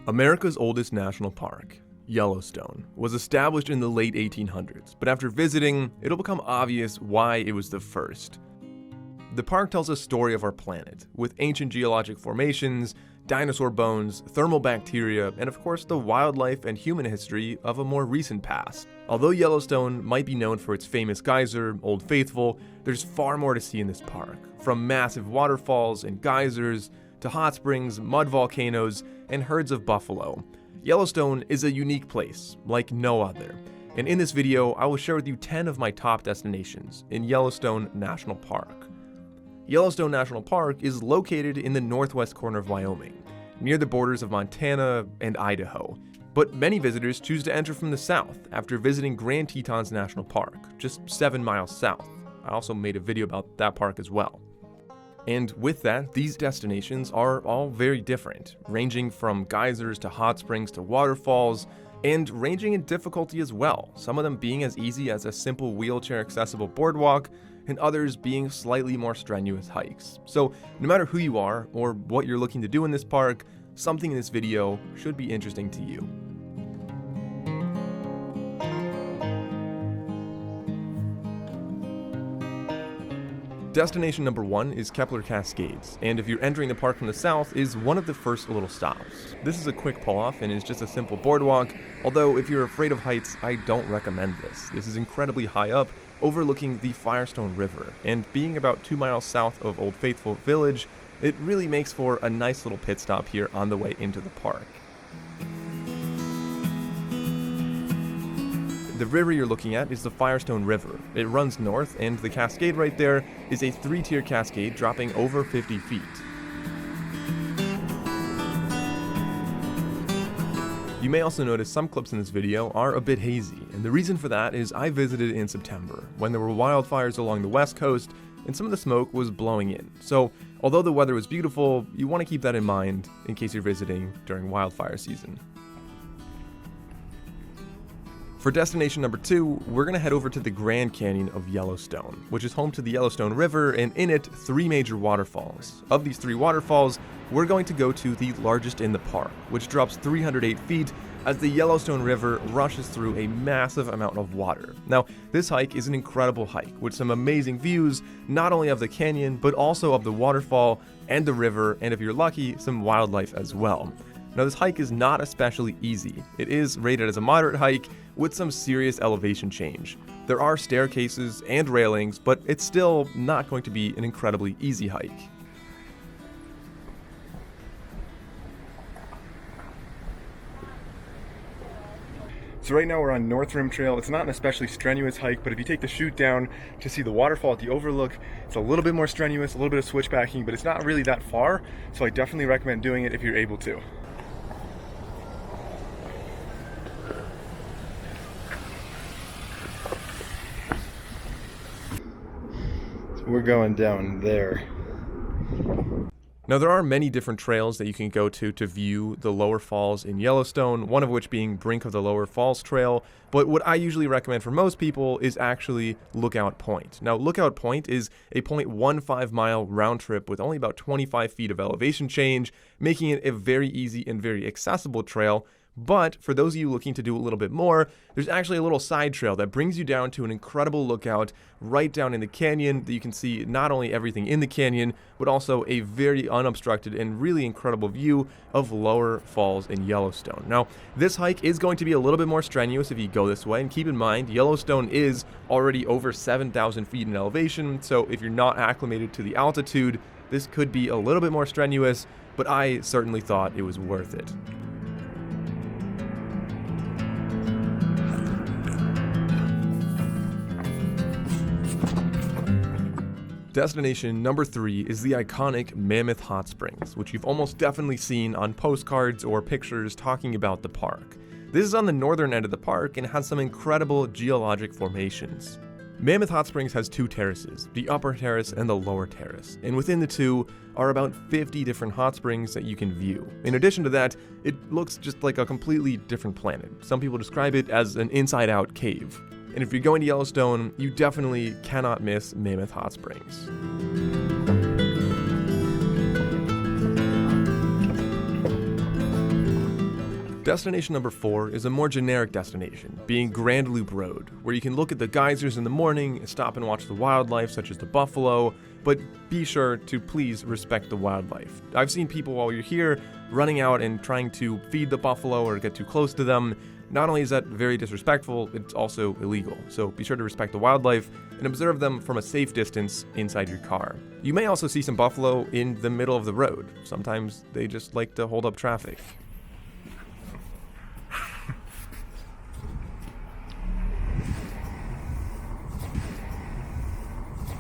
America's oldest national park, Yellowstone, was established in the late 1800s, but after visiting, it'll become obvious why it was the first. The park tells a story of our planet, with ancient geologic formations, dinosaur bones, thermal bacteria, and of course the wildlife and human history of a more recent past. Although Yellowstone might be known for its famous geyser, Old Faithful, there's far more to see in this park, from massive waterfalls and geysers, to hot springs, mud volcanoes, and herds of buffalo. Yellowstone is a unique place, like no other. And in this video, I will share with you 10 of my top destinations in Yellowstone National Park. Yellowstone National Park is located in the northwest corner of Wyoming, near the borders of Montana and Idaho. But many visitors choose to enter from the south after visiting Grand Tetons National Park, just 7 miles south. I also made a video about that park as well. And with that, these destinations are all very different, ranging from geysers to hot springs to waterfalls, and ranging in difficulty as well, some of them being as easy as a simple wheelchair-accessible boardwalk, and others being slightly more strenuous hikes. So no matter who you are, or what you're looking to do in this park, something in this video should be interesting to you. Destination number 1 is Kepler Cascades, and if you're entering the park from the south, is one of the first little stops. This is a quick pull-off and is just a simple boardwalk, although if you're afraid of heights, I don't recommend this. This is incredibly high up, overlooking the Firestone River, and being about 2 miles south of Old Faithful Village, it really makes for a nice little pit stop here on the way into the park. The river you're looking at is the Firestone River. It runs north, and the cascade right there is a 3-tier cascade dropping over 50 feet. You may also notice some clips in this video are a bit hazy, and the reason for that is I visited in September, when there were wildfires along the west coast, and some of the smoke was blowing in. So, although the weather was beautiful, you want to keep that in mind in case you're visiting during wildfire season. For destination number 2, we're going to head over to the Grand Canyon of Yellowstone, which is home to the Yellowstone River, and in it, 3 major waterfalls. Of these 3 waterfalls, we're going to go to the largest in the park, which drops 308 feet as the Yellowstone River rushes through a massive amount of water. Now, this hike is an incredible hike with some amazing views, not only of the canyon, but also of the waterfall and the river, and if you're lucky, some wildlife as well. Now, this hike is not especially easy. It is rated as a moderate hike with some serious elevation change. There are staircases and railings, but it's still not going to be an incredibly easy hike. So right now we're on North Rim Trail. It's not an especially strenuous hike, but if you take the chute down to see the waterfall at the overlook, it's a little bit more strenuous, a little bit of switchbacking, but it's not really that far, so I definitely recommend doing it if you're able to. We're going down there. Now, there are many different trails that you can go to view the lower falls in Yellowstone, one of which being Brink of the Lower Falls Trail, but what I usually recommend for most people is actually Lookout Point. Now, Lookout Point is a 0.15 mile round trip with only about 25 feet of elevation change, making it a very easy and very accessible trail. But for those of you looking to do a little bit more, there's actually a little side trail that brings you down to an incredible lookout right down in the canyon that you can see not only everything in the canyon, but also a very unobstructed and really incredible view of lower falls in Yellowstone. Now, this hike is going to be a little bit more strenuous if you go this way, and keep in mind, Yellowstone is already over 7,000 feet in elevation, so if you're not acclimated to the altitude, this could be a little bit more strenuous, but I certainly thought it was worth it. Destination number 3 is the iconic Mammoth Hot Springs, which you've almost definitely seen on postcards or pictures talking about the park. This is on the northern end of the park and has some incredible geologic formations. Mammoth Hot Springs has 2 terraces, the upper terrace and the lower terrace, and within the 2 are about 50 different hot springs that you can view. In addition to that, it looks just like a completely different planet. Some people describe it as an inside-out cave. And if you're going to Yellowstone, you definitely cannot miss Mammoth Hot Springs. Destination number 4 is a more generic destination, being Grand Loop Road, where you can look at the geysers in the morning, stop and watch the wildlife such as the buffalo, but be sure to please respect the wildlife. I've seen people while you're here running out and trying to feed the buffalo or get too close to them. Not only is that very disrespectful, it's also illegal, so be sure to respect the wildlife and observe them from a safe distance inside your car. You may also see some buffalo in the middle of the road. Sometimes they just like to hold up traffic.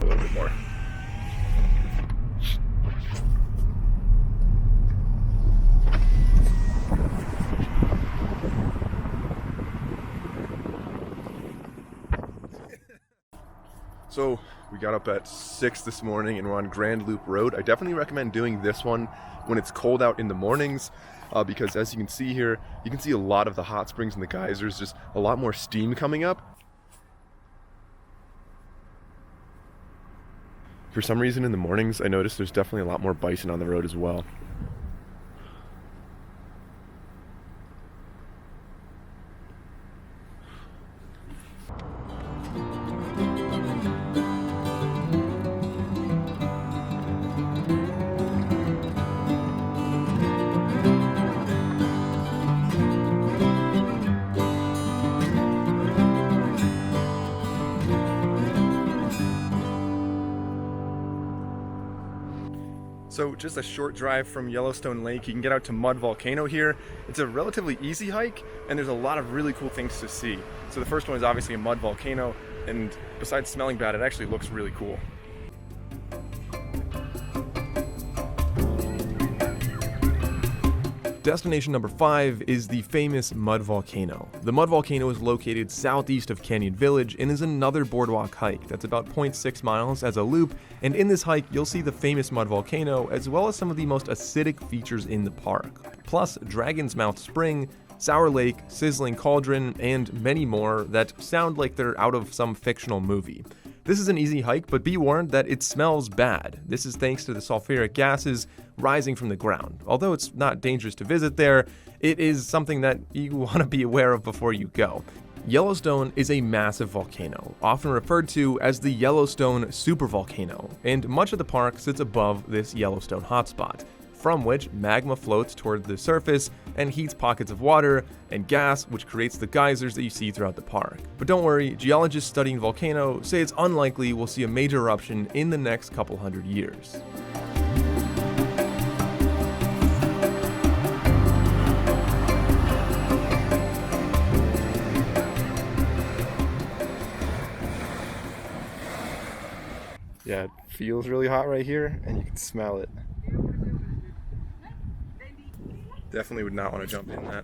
A little bit more. So we got up at 6 this morning and we're on Grand Loop Road. I definitely recommend doing this one when it's cold out in the mornings because as you can see here, you can see a lot of the hot springs and the geysers, just a lot more steam coming up. For some reason in the mornings, I noticed there's definitely a lot more bison on the road as well. So just a short drive from Yellowstone Lake, you can get out to Mud Volcano here. It's a relatively easy hike, and there's a lot of really cool things to see. So the first one is obviously a mud volcano, and besides smelling bad, it actually looks really cool. Destination number 5 is the famous Mud Volcano. The Mud Volcano is located southeast of Canyon Village and is another boardwalk hike that's about 0.6 miles as a loop, and in this hike you'll see the famous Mud Volcano as well as some of the most acidic features in the park, plus Dragon's Mouth Spring, Sour Lake, Sizzling Cauldron, and many more that sound like they're out of some fictional movie. This is an easy hike, but be warned that it smells bad. This is thanks to the sulfuric gases rising from the ground. Although it's not dangerous to visit there, it is something that you want to be aware of before you go. Yellowstone is a massive volcano, often referred to as the Yellowstone supervolcano, and much of the park sits above this Yellowstone hotspot, from which magma floats toward the surface and heats pockets of water and gas, which creates the geysers that you see throughout the park. But don't worry, geologists studying Volcano say it's unlikely we'll see a major eruption in the next couple hundred years. Yeah, it feels really hot right here, and you can smell it. Definitely would not want to jump in that.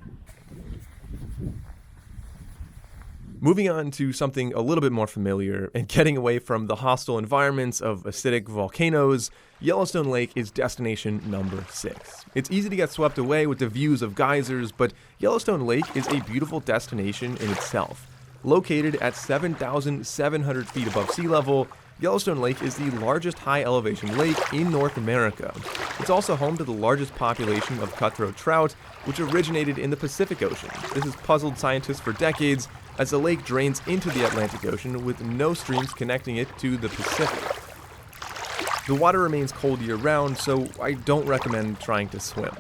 Moving on to something a little bit more familiar and getting away from the hostile environments of acidic volcanoes, Yellowstone Lake is destination number 6. It's easy to get swept away with the views of geysers, but Yellowstone Lake is a beautiful destination in itself. Located at 7,700 feet above sea level, Yellowstone Lake is the largest high-elevation lake in North America. It's also home to the largest population of cutthroat trout, which originated in the Pacific Ocean. This has puzzled scientists for decades, as the lake drains into the Atlantic Ocean with no streams connecting it to the Pacific. The water remains cold year-round, so I don't recommend trying to swim.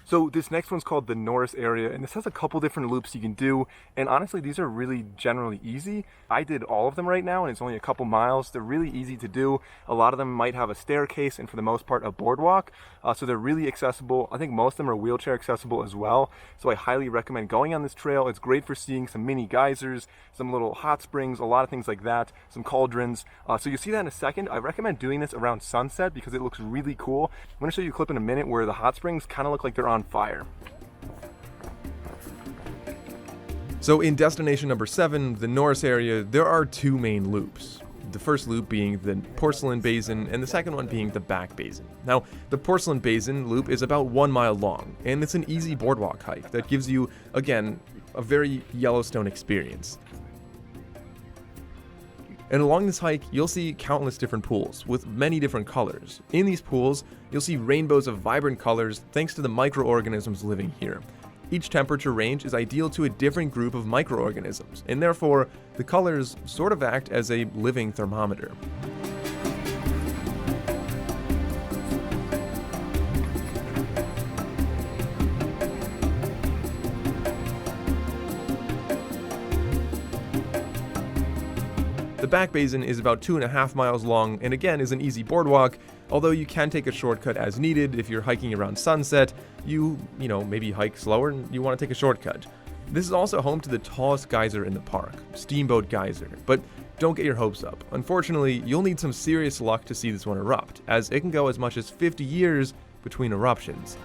So this next one's called the Norris area, and this has a couple different loops you can do, and honestly these are really generally easy. I did all of them right now and it's only a couple miles. They're really easy to do. A lot of them might have a staircase and for the most part a boardwalk, so they're really accessible. I think most of them are wheelchair accessible as well, so I highly recommend going on this trail. It's great for seeing some mini geysers, some little hot springs, a lot of things like that, some cauldrons. So you'll see that in a second. I recommend doing this around sunset because it looks really cool. I'm going to show you a clip in a minute where the hot springs kind of look like they're on fire. So in destination number 7, the Norris area, there are 2 main loops. The first loop being the Porcelain Basin and the second one being the Back Basin. Now, the Porcelain Basin loop is about 1 mile long, and it's an easy boardwalk hike that gives you, again, a very Yellowstone experience. And along this hike, you'll see countless different pools with many different colors. In these pools, you'll see rainbows of vibrant colors thanks to the microorganisms living here. Each temperature range is ideal to a different group of microorganisms, and therefore, the colors sort of act as a living thermometer. The back basin is about 2.5 miles long and again is an easy boardwalk, although you can take a shortcut as needed if you're hiking around sunset. You maybe hike slower and you want to take a shortcut. This is also home to the tallest geyser in the park, Steamboat Geyser, but don't get your hopes up. Unfortunately, you'll need some serious luck to see this one erupt, as it can go as much as 50 years between eruptions.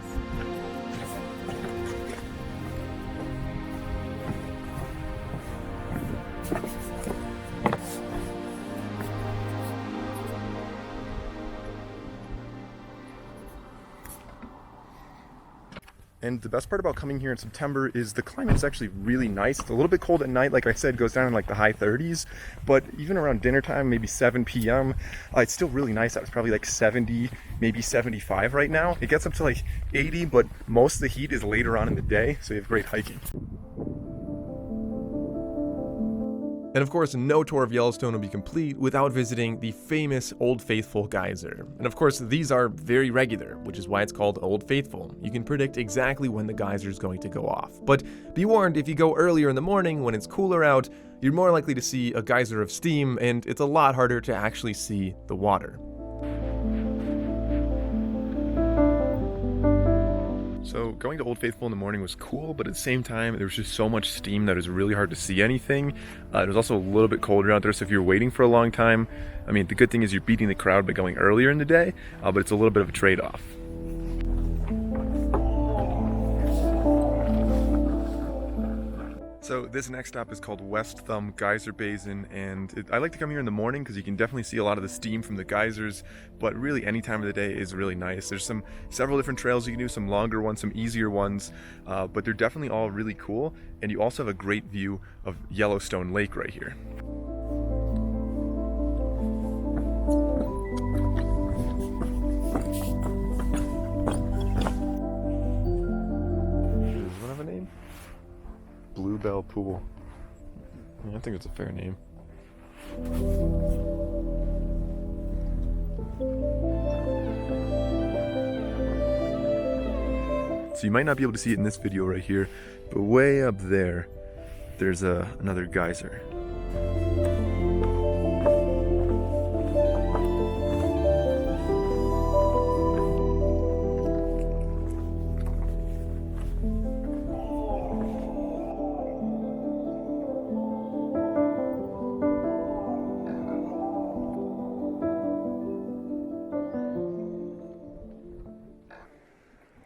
And the best part about coming here in September is the climate is actually really nice. It's a little bit cold at night, like I said, goes down in like the high 30s, but even around dinner time, maybe 7 p.m., it's still really nice out. It's probably like 70, maybe 75 right now. It gets up to like 80, but most of the heat is later on in the day, so you have great hiking. And of course, no tour of Yellowstone will be complete without visiting the famous Old Faithful Geyser. And of course, these are very regular, which is why it's called Old Faithful. You can predict exactly when the geyser is going to go off. But be warned, if you go earlier in the morning when it's cooler out, you're more likely to see a geyser of steam, and it's a lot harder to actually see the water. So going to Old Faithful in the morning was cool, but at the same time, there was just so much steam that it was really hard to see anything. It was also a little bit colder out there, so if you're waiting for a long time, I mean, the good thing is you're beating the crowd by going earlier in the day, but it's a little bit of a trade-off. So this next stop is called West Thumb Geyser Basin, and I like to come here in the morning because you can definitely see a lot of the steam from the geysers, but really any time of the day is really nice. There's several different trails you can do, some longer ones, some easier ones, but they're definitely all really cool, and you also have a great view of Yellowstone Lake right here. Bluebell Pool. I think it's a fair name. So you might not be able to see it in this video right here, but way up there, there's another geyser.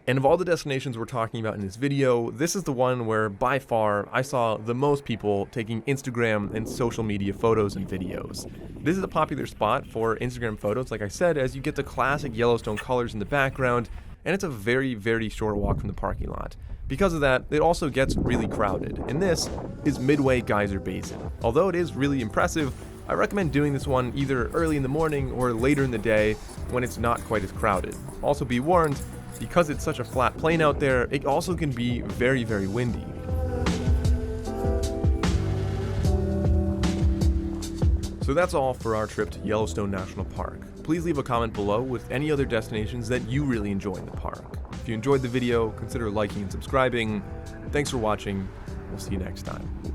And of all the destinations we're talking about in this video, this is the one where, by far, I saw the most people taking Instagram and social media photos and videos. This is a popular spot for Instagram photos, like I said, as you get the classic Yellowstone colors in the background, and it's a very, very short walk from the parking lot. Because of that, it also gets really crowded, and this is Midway Geyser Basin. Although it is really impressive, I recommend doing this one either early in the morning or later in the day when it's not quite as crowded. Also be warned, because it's such a flat plain out there, it also can be very, very windy. So that's all for our trip to Yellowstone National Park. Please leave a comment below with any other destinations that you really enjoy in the park. If you enjoyed the video, consider liking and subscribing. Thanks for watching. We'll see you next time.